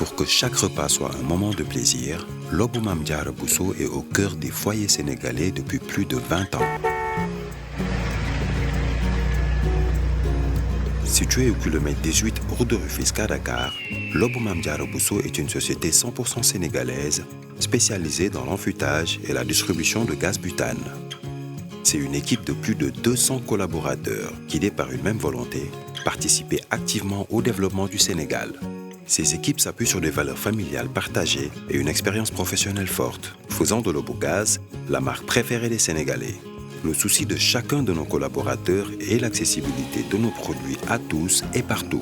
Pour que chaque repas soit un moment de plaisir, Lobou Mame Diarra Bousso est au cœur des foyers sénégalais depuis plus de 20 ans. Situé au kilomètre 18 route de Rufisque à Dakar, Lobou Mame Diarra Bousso est une société 100% sénégalaise spécialisée dans l'enfûtage et la distribution de gaz butane. C'est une équipe de plus de 200 collaborateurs guidés par une même volonté, participer activement au développement du Sénégal. Ces équipes s'appuient sur des valeurs familiales partagées et une expérience professionnelle forte, faisant de Lobou Gaz la marque préférée des Sénégalais. Le souci de chacun de nos collaborateurs est l'accessibilité de nos produits à tous et partout.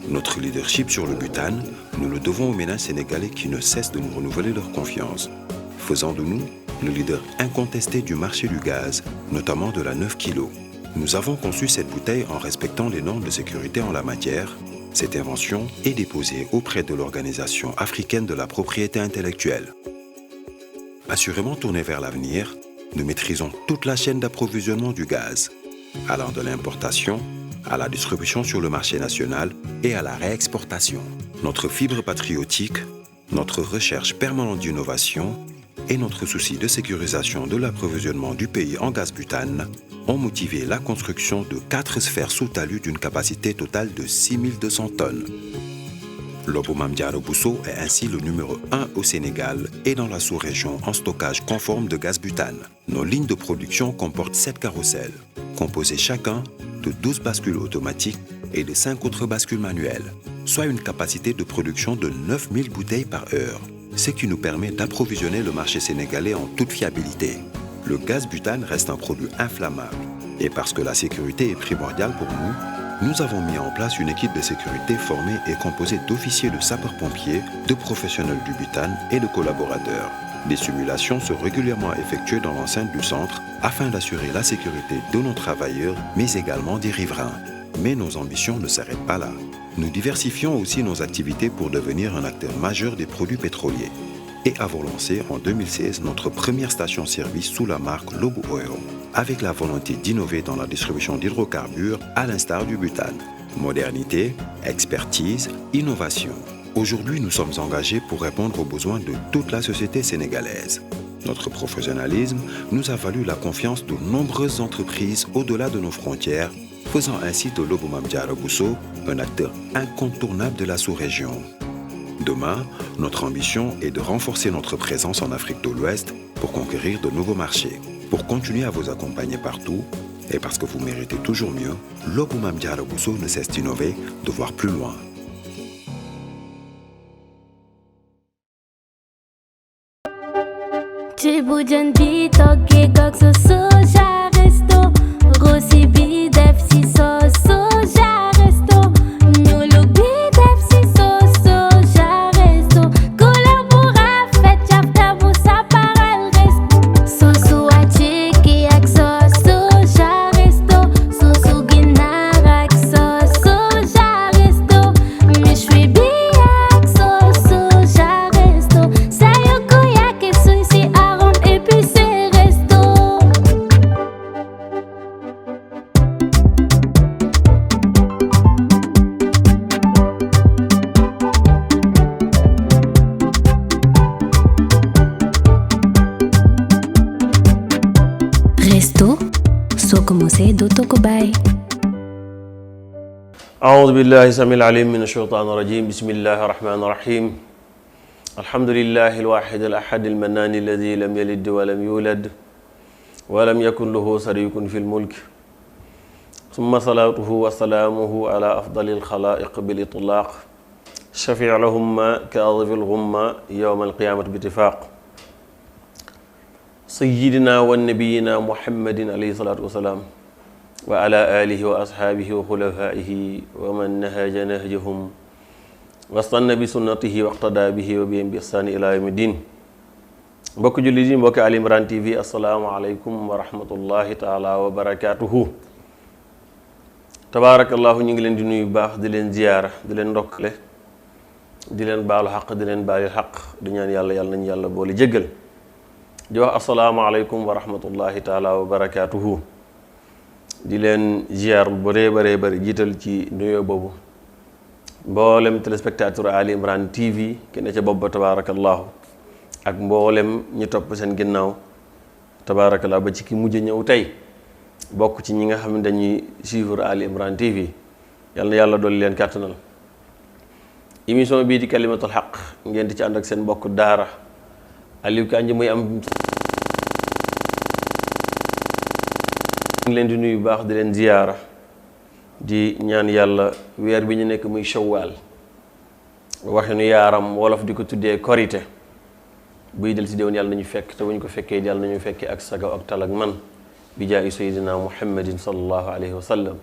Notre leadership sur le butane, nous le devons aux ménages sénégalais qui ne cessent de nous renouveler leur confiance, faisant de nous le leader incontesté du marché du gaz, notamment de la 9 kg. Nous avons conçu cette bouteille en respectant les normes de sécurité en la matière. Cette invention est déposée auprès de l'Organisation africaine de la propriété intellectuelle. Assurément tournée vers l'avenir, nous maîtrisons toute la chaîne d'approvisionnement du gaz, allant de l'importation à la distribution sur le marché national et à la réexportation. Notre fibre patriotique, notre recherche permanente d'innovation et notre souci de sécurisation de l'approvisionnement du pays en gaz butane ont motivé la construction de 4 sphères sous talus d'une capacité totale de 6200 tonnes. Lobou Mame Diarra Bousso est ainsi le numéro 1 au Sénégal et dans la sous-région en stockage conforme de gaz butane. Nos lignes de production comportent 7 carrousels, composés chacun de 12 bascules automatiques et de 5 autres bascules manuelles, soit une capacité de production de 9000 bouteilles par heure, ce qui nous permet d'approvisionner le marché sénégalais en toute fiabilité. Le gaz butane reste un produit inflammable et parce que la sécurité est primordiale pour nous, nous avons mis en place une équipe de sécurité formée et composée d'officiers de sapeurs-pompiers, de professionnels du butane et de collaborateurs. Des simulations sont régulièrement effectuées dans l'enceinte du centre afin d'assurer la sécurité de nos travailleurs, mais également des riverains. Mais nos ambitions ne s'arrêtent pas là. Nous diversifions aussi nos activités pour devenir un acteur majeur des produits pétroliers et avons lancé en 2016 notre première station-service sous la marque Lobou Oil, avec la volonté d'innover dans la distribution d'hydrocarbures à l'instar du butane. Modernité, expertise, innovation. Aujourd'hui, nous sommes engagés pour répondre aux besoins de toute la société sénégalaise. Notre professionnalisme nous a valu la confiance de nombreuses entreprises au-delà de nos frontières, faisant ainsi de Lobou Mame Diarra Bousso un acteur incontournable de la sous-région. Demain, notre ambition est de renforcer notre présence en Afrique de l'Ouest pour conquérir de nouveaux marchés. Pour continuer à vous accompagner partout, et parce que vous méritez toujours mieux, Lobou Mame Diarra Bousso ne cesse d'innover, de voir plus loin. أعوذ بالله السميع العليم من الشيطان الرجيم بسم الله الرحمن الرحيم الحمد لله الواحد الأحد المنان الذي لم يلد ولم يولد ولم يكن له شريك في الملك ثم صلاته وسلامه على أفضل الخلائق بالإطلاق شفيع لهم كأظف الغمة يوم القيامة باتفاق سيدنا والنبينا محمد عليه الصلاة والسلام وعلى آله وأصحابه وخلفائه ومن نهج نهجهم واستنى بسنته واقتدى به وبهم بإحسان إلى يوم الدين. mbokk jullit yi mbokk Ali Imran TV asalaamaaleykum wa rahmatullahi taala wa barakaatuhu. tabaarakallahu ñu ngi leen di nuyu baax di leen ziyaara di leen ndokkale di leen baalu xaq di leen baalil xaq di ñaan yàlla nañu yàlla boole jéggal di wax asalaamaaleykum wa rahmatullahi taala wa barakaatuhu. di leen ziar bu bëree bëree bëri jiital ci nuyoo boobu mboolem téléspectateur Ali Imran TV ki ne ca bopp ba tabaarakallaahu ak mboolem ñi topp seen ginnaaw tabaarakallaahu ba ci ki mujj ñëw tey bokk ci ñi nga xam ne dañuy suivre Ali Imran TV yal na yàlla dolli leen kàttanal. émission bii di kalimatul xaq ngeen di ci ànd ak seen mbokk daara Aliou Kandji muy am. ngi leen di nuyu baax di leen ziyaara di ñaan yàlla weer bi ñu nekk muy shawwal waxinu yaaram wolof di ko tuddee korite buy del si déwén yàlla nañu fekk te bu ñu ko fekkee yàlla nañu fekkee ak sagaw ak tal ak man bi jaayi sayyidina muhammadin sallallahu alayhi wa sallam.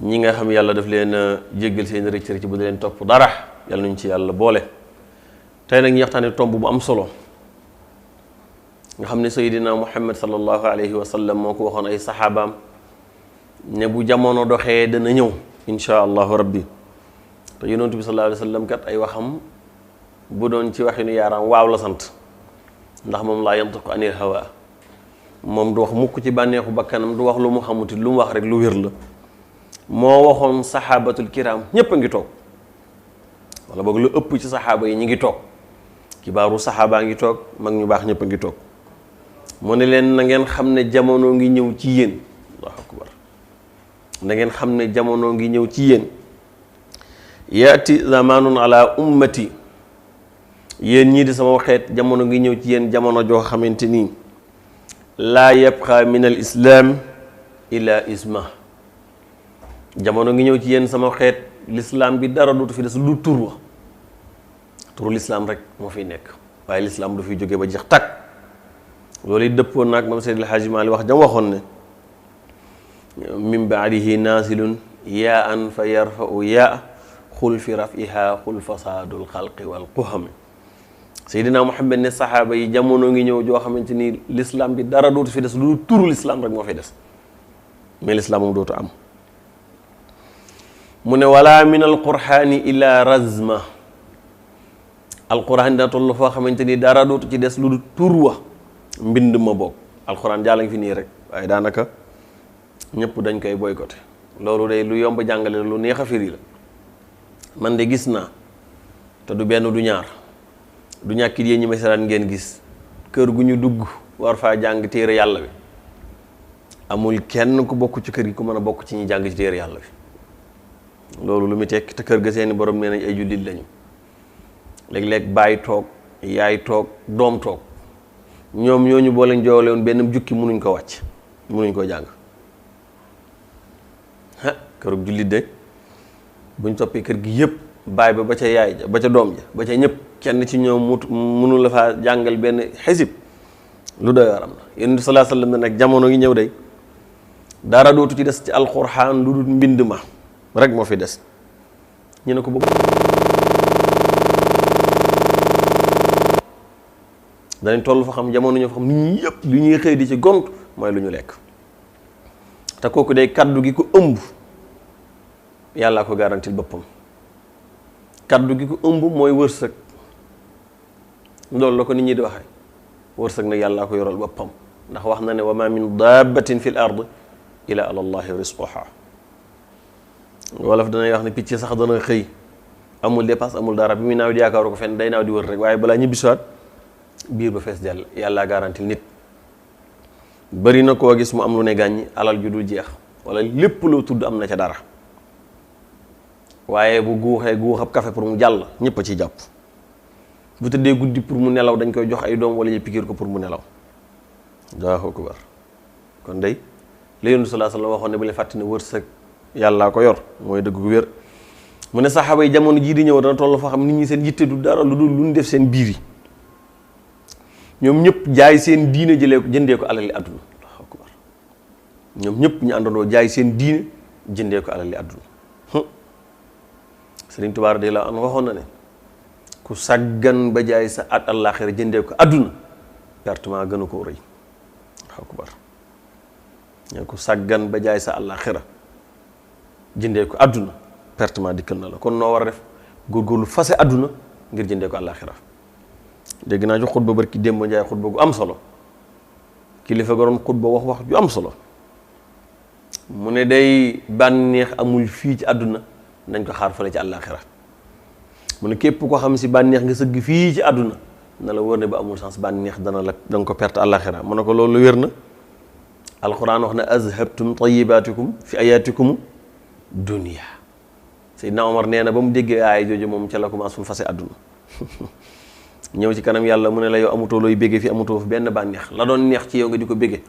ñi nga xam yàlla daf leen a jéggal seen rëcc rëcc bu di leen topp dara yàlla nañu ci yàlla boole. tey nag ñu waxtaane tomb bu am solo nga xam ne sayyidina muhammad sallallahu alayhi wa sallam moo ko waxoon ay saxaabaam ne bu jamono doxee dana ñëw insha allahu rabbi te yonent bi sallallahu alayhi wa sallam kat ay waxam bu doon ci waxinu yaaraam waaw la sant ndax moom laa yantiqu anil hawa moom du wax mukk ci bànneexu bakkanam du wax lu mu xamuti lu mu wax rek lu wér la. moo waxoon saxaabatul kiram ñépp a ngi toog wala boog lu ëpp ci saxaaba yi ñi ngi toog kibaaru saxaabaa ngi toog mag ñu baax ñépp a ngi toog mu ne leen na ngeen xam ne jamono ngi ñëw ci yéen allahu akbar na ngeen xam ne jamono ngi ñëw ci yéen yaati zamanun ala ummati yéen ñii di sama xeet jamono ngi ñëw ci yéen jamono joo xamante nii laa yabqa min al islam ila isma jamono ngi ñëw ci yéen sama xeet l'islam bi dara dootu fi des lu tur wa turu l'islam rek moo fiy nekk waaye l'islam du fiy jógee ba jeex takk loolu it dëppoon naag moom Seydil Haaji Maalik wax jam waxoon ne min baadihi naasilun yaa an fa yarfau yaa xul fi rafiha xul fasaadul xalqi wal quhami Seydina Muhammad ne saxaaba yi jamono ngi ñëw joo xamante ni l'islam bi dara dootu fi des lu turu l'islam rek moo fi des mais l'islam moom dootu am mu ne wala min alqur'ani illa razma alqur'an dina toll foo xamante ni dara dootu ci des lu tur wa mbind ma bokk alqur'an jàlla ngi fi nii rek waaye daanaka ñëpp dañ koy boycotté loolu day lu yomb jàngale lu neex a firi la man de gis naa te du benn du ñaar du ñàkkit yéen ñi ma seetaan ngeen gis kër gu ñu dugg war faa jàng téere yàlla bi amul kenn ku bokk ci kër gi ku mën a bokk ci ñi jàng ci téere yàlla bi loolu lu mu tekk te kër ga seeni borom nee nañ ay jullit lañu léeg-léeg baay toog yaay toog doom toog ñoom ñooñu boo leen joole woon benn jukki munuñ ko wàcc munuñ ko jàng kërug jullit de buñ toppee kër gi yëpp baay ba ca yaay ja ba ca doom ja ba ca ñëpp kenn ci ñoom munu la faa jàngal benn xisib lu doy waram na yonent bi sallallahu alayhi wasallam nag jamono ngi ñëw day dara dootu ci des ci alxuraan lu dul mbind ma rek moo fi des ñu ne ko boobu danañ toll fa xam jamono ñoo fa xam nit ñi yëpp lu ñuy xëy di ci gont mooy lu ñu lekk te kooku day kaddu gi ko ëmb yàllaa ko garantil boppam kaddu gi ko ëmb mooy wërsëg loolu la ko nit ñi di waxee wërsëg nag yàllaa ko yoral boppam ndax wax na ne wa ma min dabbatin fil ard ila ala allahi risquha wolof danay wax ne picc sax dana xëy amul dépasse amul dara bi muy naaw di yaakaaru ko fenn day naaw di wër rek waaye balaa ñibbisiwaat biir ba fees dell yàlla garantil nit bari na koo gis mu am lu ne gàññi alal ju dul jeex wala lépp loo tudd am na ca dara waaye bu guuxee guuxab café pour mu jàll ñëpp a ciy jàpp bu tëddee guddi pour mu nelaw dañ koy jox ay doom wala ñu pikiir ko pour mu nelaw Allahu akbar kon day la Yonent sallallahu alayhi wa sallam waxoon ne bu leen fàtte ne wërsëg yàllaa ko yor mooy dëgg gu wér mu ne saxaaba yi jamono jii di ñëw dana toll foo xam nit ñi seen yitte du dara lu dul lu ñu def seen biir yi ñoom ñëpp jaay seen diine jëlee ko jëndee ko alali àdduna Allahu akbar ñoom ñëpp ñu àndandoo jaay seen diine jëndee ko alali àdduna Sëriñ Tuubaa radiyallaahu anhu waxoon na ne ku sàggan ba jaay sa at àllaaxira jëndee ko àdduna pertement gënu ko rëy Allahu akbar ñoo ku sàggan ba jaay sa àllaaxira jëndee ko àdduna pertement dikkal na la kon noo war a def góorgóorlu fase àdduna ngir jëndee ko àllaaxira dégg naa ci xutba barki démb njaay xutba gu am solo kilifa ga doon xutba wax ju am solo mu ne day bànneex amul fii ci àdduna nañ ko xaar fële ci àllaaxira mu ne képp ko xam si bànneex nga sëgg fii ci àdduna na la wër ne ba amul sens bànneex danga ko perte àllaaxira mu ne ko loolu wér na. alquran wax na azhabtum tayyibatikum fi ayatikum dunia. Seydina Omar nee na ba mu déggee aaya jooju moom ca la commencé fu fase àdduna ñëw ci kanam yàlla mu ne la yow amutoo looy béggee fi amutoo fi benn bànneex la doon neex ci yow nga di ko béggee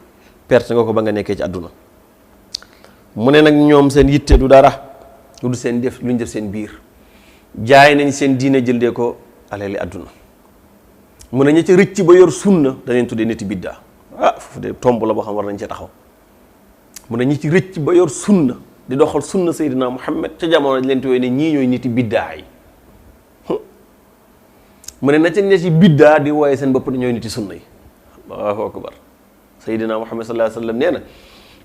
perte nga ko ba nga nekkee ci àdduna. mu ne nag ñoom seen yitte du dara du seen def lu ñu def seen biir jaay nañ seen diine jëldee ko alali àdduna. mu ne ña ca rëcc ba yor sunna daneen tuddee niti biddaa foofu de tomb la boo xam war nañ cee taxaw. mu ne ñi ci rëcc ba yor sunna di doxal sunna Seydina Muhammad ca jamono leen tuddee ne ñii ñooy niti biddaa yi. mu ne na ca ña ci biddaa di wooye seen bopp ñooy niti sunna yi. Allahu akbar. Seydina Muhammad sallallahu alayhi wa sallam nee na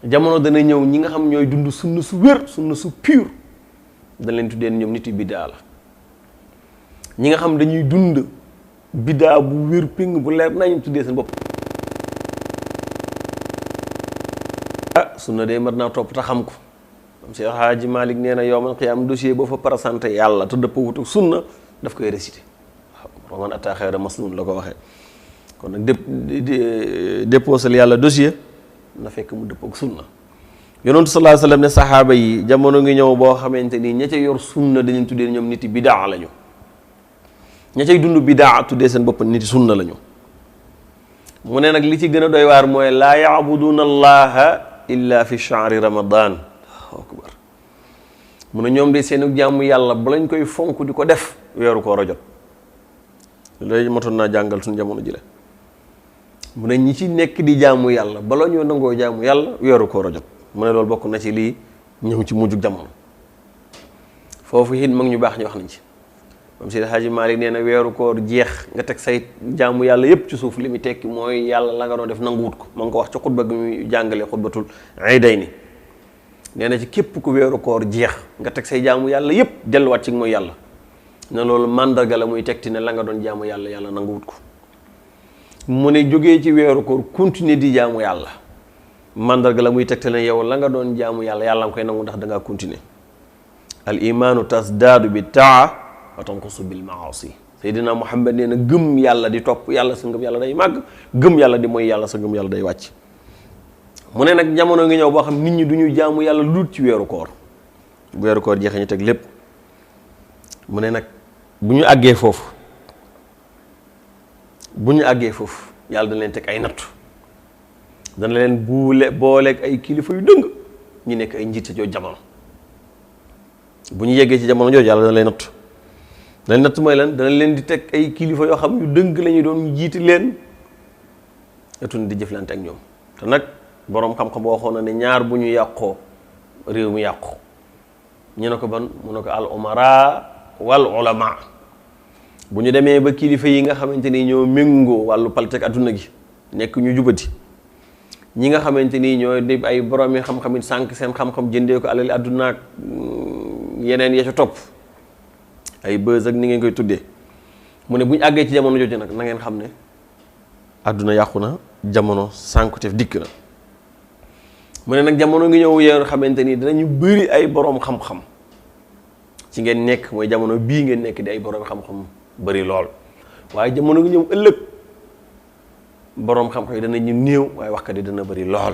jamono dana ñëw ñi nga xam ñooy dund sunna su wér sunna su pur dañ leen tuddee ñoom niti biddaa la. ñi nga xam dañuy dund biddaa bu wér ping bu leer nañu tuddee seen bopp sunna de mat naa topp te xam ko. am Cheikh Hadji Malick nee na yawmal qiyaam dossier boo fa présenté yàlla te dëppoo wut ak sunna daf koy récité waaw man ataa xayra masnuun la ko waxee. kon nag déposal yàlla dossier na fekk mu dëppoo ak sunna. yonentu sallallahu alayhi wa sallam ne saxaaba yi jamono ngi ñëw boo xamante ni ña ca yor sunna dañu tuddee ñoom niti bidaa lañu. ña cay dund bidaa tuddee seen bopp niti sunna lañu. mu ne nag li ci gën a doy waar mooy laa yaabuduuna allaha illa fi shahri ramadan. akbar. mu ne ñoom de seenu jaamu yàlla ba lañ koy fonk di ko def weeru koor a jot. léegi matoon naa jàngal suñu jamono ji la. mu ne ñi ci nekk di jaamu yàlla bala ñoo nangoo jaamu yàlla weeru koor a jot. mu ne loolu bokk na ci lii ñëw ci mujjug jamono. foofu it mag ñu baax ñu wax nañ ci. moom Seydi Hadji Malick nee na weeru koor jeex nga teg say jaamu yàlla yépp ci suuf li mu tekki mooy yàlla la nga doon def nanguwut ko ma ngi ko wax ci xutba gi muy jàngale xutbatul iidayni nee na ci képp ku weeru koor jeex nga teg say jaamu yàlla yépp delluwaat ci mooy yàlla ne loolu màndarga la muy tegti ne la nga doon jaamu yàlla yàlla nanguwut ko. mu ne jógee ci weeru koor continuer di jaamu yàlla màndarga la muy tegti ne yow la nga doon jaamu yàlla yàlla nga koy nangu ndax da ngaa continuer. al imaanu tasdaadu bi taa wa tanqusu bil maasi. Seydina Muhammad nee na gëm yàlla di topp yàlla sa ngëm yàlla day màgg gëm yàlla di mooy yàlla sa ngëm yàlla day wàcc. mu ne nag jamono ngi ñëw boo xam nit ñi du ñu jaamu yàlla lu dul ci weeru koor bu weeru koor jeexee ñu teg lépp. mu ne nag bu ñu àggee foofu yàlla dana leen teg ay nattu dana leen booleeg ay kilifa yu dëng ñu nekk ay njiit jooju jamono. bu ñu yeggee ci jamono jooju yàlla dana leen nattu. dañ natt mooy lan dana leen di teg ay kilifa yoo xam yu dëng la ñu doon jiiti leen etun di jëflante ak ñoom. te nag boroom xam-xam waxoon na ne ñaar bu ñu yàqoo réew mi yàqu. ñu ne ko ban mu ne ko al umara wal ulama. bu ñu demee ba kilifa yi nga xamante ni ñoo méngoo wàllu politique adduna gi nekk ñu jubati ñi nga xamante ni ñoo di ay borom yi xam-xam it sànq seen xam-xam jëndee ko alali adduna ak yeneen ya ca topp. ay bës ak ni ngeen koy tuddee mu ne bu ñu àggee ci jamono jooju nag na ngeen xam ne àdduna yàqu na jamono sànkuteef dikk na. mu ne nag jamono ngi ñëw yéen xamante ni dinañu bëri ay boroom xam-xam ci ngeen nekk mooy jamono bii ngeen nekk di ay boroom xam-xam bëri lool waaye jamono ngi ñëw ëllëg boroom xam-xam yi danañu néew waaye waxkat yi dana bëri lool.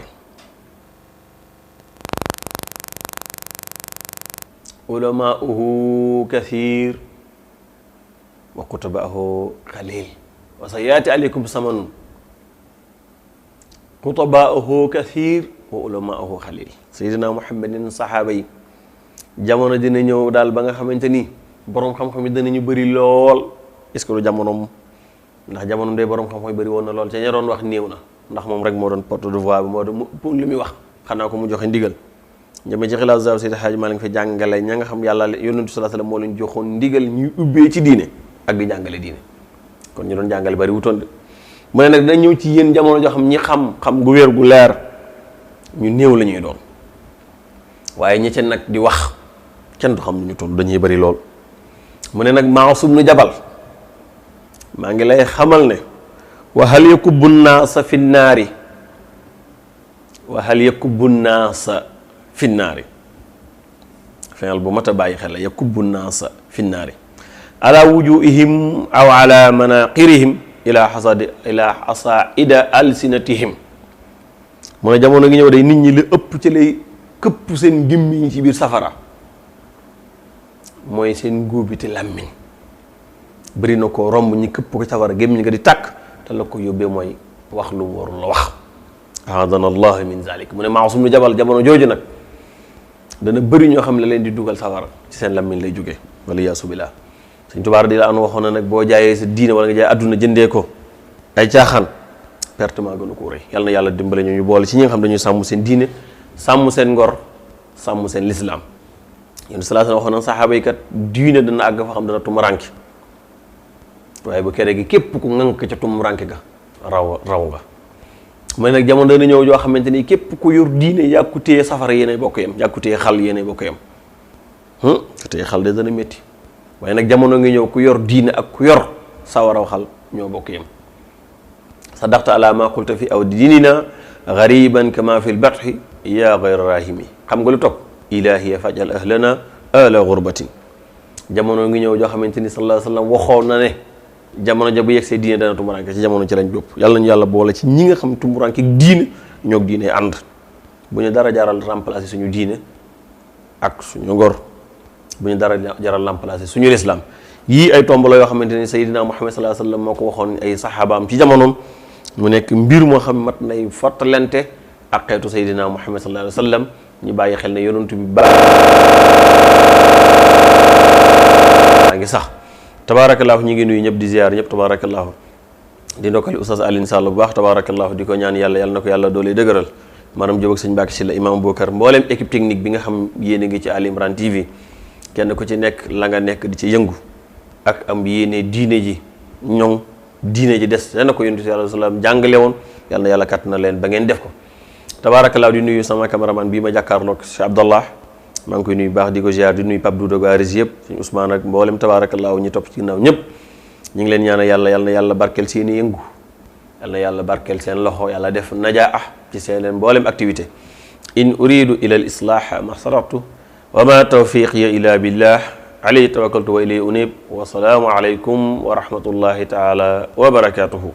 ulamaa'uhu kathiir wa kutabaahu qalil wa sa yaati aleykum samanun kutabaahu kathiir wa ulamaa'uhu qalil. Seydina Muhammadin saxaaba yi jamono dina ñëw daal ba nga xamante ni boroom xam-xam yi danañu bëri lool. est-ce que lu jamonoom ndax jamonoom day boroom xam-xam yi bëri woon na lool ca ña doon wax néew na ndax moom rek moo doon porte de voix bi moo doon pour li muy wax xanaa ko mu joxe ndigal. ñeme ci xilaasu zaab Seydi Hadji Malick fa jàngale ña nga xam yàlla yonentu sallallahu alayhi wasallam moo leen joxoon ndigal ñuy ubbee ci diine ak di jàngale diine kon ñu doon jàngale bari wutoon de. mu ne nag dina ñëw ci yéen jamono joo xam ñi xam gu wér gu leer ñu néew la ñuy doon waaye ñi ca nag di wax kenn du xam nu ñu toll dañuy bari lool. mu ne nag Maas ibn Jabal maa ngi lay xamal ne wa hal yakubbu naasa fi naari fi fexeel bu mat a bàyyi xel la yakubbu naasa fi naari ala wujuhihim aw ala manaqirihim ila hasaida alsinatihim mu ne jamono ngi ñëw day nit ñi li ëpp ci lay këpp seen gémmiñ ci biir safara mooy seen góobiti làmmiñ bëri na ko romb ñi këpp ko safara gémmiñ nga di tàkk te la ko yóbbee mooy wax lu mu warul la wax ahadana allah min zalik mu ne Maasum nu Jabal jamono jooju nag dana bëri ñoo xam ne leen di dugal safara ci seen làmmiñ lay jógee wala yaasu billah Sëñ Tuubaa di la an waxoon na nag boo jaayee sa diine wala nga jaay àdduna jëndee ko ay caaxaan pertement gënu ko rëy yal na yàlla dimbale ñu boole ci ñi nga xam dañuy sàmm seen diine sàmm seen ngor sàmm seen lislaam yéen sallallahu alayhi wa sallam waxoon na saxaaba yi kat diine dana àgg fa xam dana tumuranke waaye bu kere gi képp ku ŋànk ca tumuranke ga raw nga mooy nag jamono dana ñëw joo xamante ni képp ku yor diine yàkku téye safara yéenay bokk yam yàkku téye xal yéenay bokk yam ku téye xal de dana métti waaye nag jamono ngi ñëw ku yor diine ak ku yor sawaraw xal ñoo bokk yam sadaqta ala ma qulta fi aw diinina gariban kama fi lbatxi ya gayra rahimi xam nga lu toog ilahiya fajal ahlana ala gurbatin jamono ngi ñëw joo xamante ni sallallahu alayhi wa sallam waxoon na ne jamono ja bu yegg see diine dana tumuranke ci jamono ci lañ jópp yàlla nañu yàlla boole ci ñi nga xam tumuranke diine ñoog diine ànd bu ñu dara jaral remplacer suñu diine ak suñu ngor bu ñu dara jaral remplacer suñu lislaam yii ay tomb la yoo xamante ni Seydina Muhammad sallallahu alayhi wa sallam moo ko waxoon ay saxaabaam ci jamonoom mu nekk mbir moo xam mat nay fottalente ak xeetu Seydina Muhammad sallallahu alayhi wa sallam ñu bàyyi xel ne yonentu bi baa ngi sax tabaarakallaahu ñu ngi nuyu ñëpp di ziar ñëpp tabaarakallaahu di ndokkali Oustaz Alioune Sall bu baax tabaarakallaahu di ko ñaan yàlla na ko yàlla doole dëgëral maanaam Jóob ak sëñ Mbàkke Sylla imam Bokar mbooleem équipe technique bi nga xam yéene ngi ci Ali Imran TV kenn ku ci nekk la nga nekk di ci yëngu ak am yéene diine ji ñoŋ diine ji des len na ko yonent bi sallallahu alayhi wa sallam jàngale woon yàlla na yàlla kat na leen ba ngeen def ko tabaarakallaahu di nuyu sama cameraman bii ma jàkkaarloog Cheikh Abdallah maa ngi koy nuyu baax di ko ziar di nuyu Pape Doudo Garis yëpp suñu Ousmane ak mboolem tabaarakallaahu ñi topp ci ginnaaw ñëpp ñu ngi leen ñaanal yàlla na yàlla barkeel seen i yëngu yàlla na yàlla barkeel seen loxo yàlla def najaa ci seen mboolem activité in uridu ila al islah ma saratu wa ma tawfiqiya illa billah alayhi tawakkaltu wa ilayhi unib wa salaamu alaykum wa rahmatullahi taala wa barakatuhu.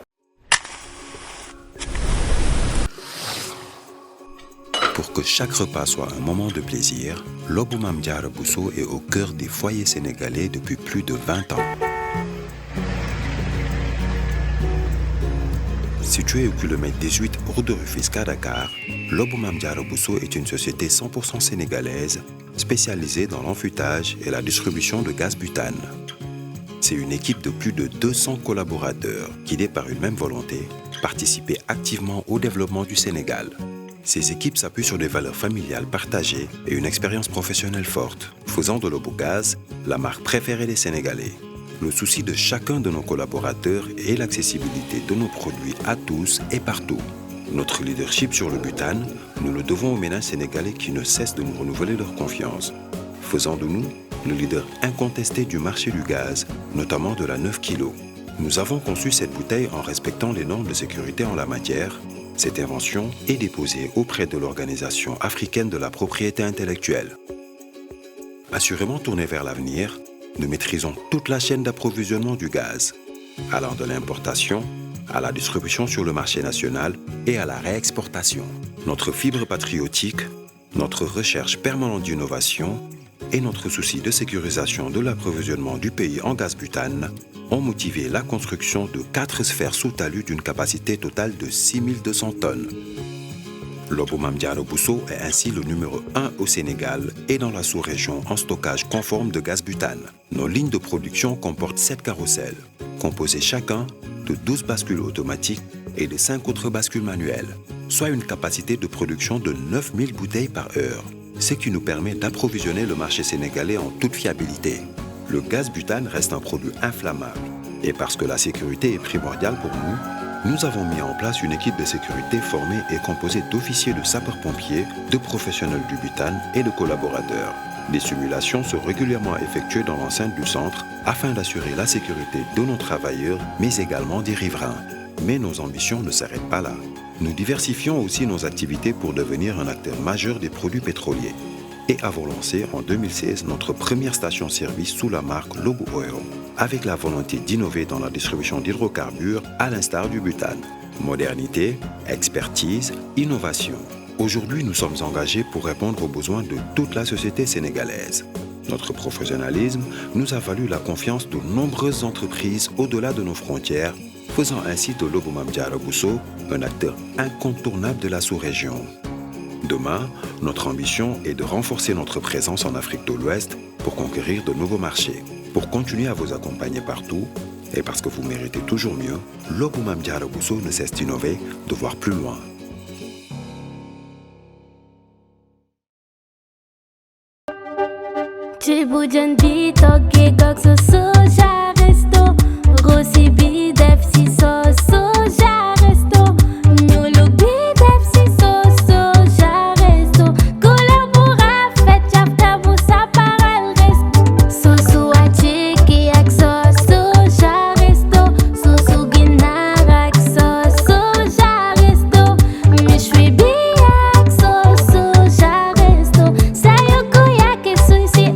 Pour que chaque repas soit un moment de plaisir, Lobou Mame Diarra Bousso est au cœur des foyers sénégalais depuis plus de 20 ans. Situé au kilomètre 18 route de Rufisque à Dakar, Lobou Mame Diarra Bousso est une société 100% sénégalaise spécialisée dans l'enfûtage et la distribution de gaz butane. C'est une équipe de plus de 200 collaborateurs guidés par une même volonté, participer activement au développement du Sénégal. Ces équipes s'appuient sur des valeurs familiales partagées et une expérience professionnelle forte, faisant de Lobogaz la marque préférée des Sénégalais. Le souci de chacun de nos collaborateurs est l'accessibilité de nos produits à tous et partout. Notre leadership sur le butane, nous le devons aux ménages sénégalais qui ne cessent de nous renouveler leur confiance, faisant de nous le leader incontesté du marché du gaz, notamment de la 9 kg. Nous avons conçu cette bouteille en respectant les normes de sécurité en la matière. Cette invention est déposée auprès de l'Organisation africaine de la propriété intellectuelle. Assurément tournée vers l'avenir, nous maîtrisons toute la chaîne d'approvisionnement du gaz, allant de l'importation à la distribution sur le marché national et à la réexportation. Notre fibre patriotique, notre recherche permanente d'innovation et notre souci de sécurisation de l'approvisionnement du pays en gaz butane ont motivé la construction de 4 sphères sous talus d'une capacité totale de 6200 tonnes. Lobou Mame Diarra Bousso est ainsi le numéro 1 au Sénégal et dans la sous-région en stockage conforme de gaz butane. Nos lignes de production comportent 7 carrousels, composés chacun de 12 bascules automatiques et de 5 autres bascules manuelles, soit une capacité de production de 9000 bouteilles par heure, ce qui nous permet d'approvisionner le marché sénégalais en toute fiabilité. Le gaz butane reste un produit inflammable et parce que la sécurité est primordiale pour nous avons mis en place une équipe de sécurité formée et composée d'officiers de sapeurs-pompiers, de professionnels du butane et de collaborateurs. Des simulations sont régulièrement effectuées dans l'enceinte du centre afin d'assurer la sécurité de nos travailleurs, mais également des riverains. Mais nos ambitions ne s'arrêtent pas là. Nous diversifions aussi nos activités pour devenir un acteur majeur des produits pétroliers. et avons lancé en 2016 notre première station-service sous la marque Lobo Oil, avec la volonté d'innover dans la distribution d'hydrocarbures à l'instar du butane. Modernité, expertise, innovation. Aujourd'hui, nous sommes engagés pour répondre aux besoins de toute la société sénégalaise. Notre professionnalisme nous a valu la confiance de nombreuses entreprises au-delà de nos frontières, faisant ainsi de Lobo Mame Diarra Bousso un acteur incontournable de la sous-région. Demain, notre ambition est de renforcer notre présence en Afrique de l'Ouest pour conquérir de nouveaux marchés. Pour continuer à vous accompagner partout, et parce que vous méritez toujours mieux, Lobo Mame Diarra Bousso ne cesse d'innover, de voir plus loin. Chibujan bi toge gok so soja resto Rossi bi def si so soja resto Nyulu bi def si so soja resto Couleur pour fait chapta pour sa parole resto Sosu a chiki ak so soja resto Sosu ginar ak so soja resto Mishwi bi ak so soja resto Sayoko yake suisi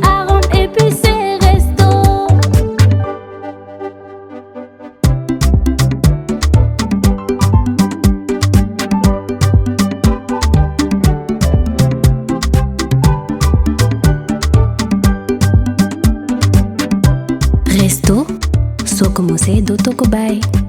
Resto, so como se do toko bay.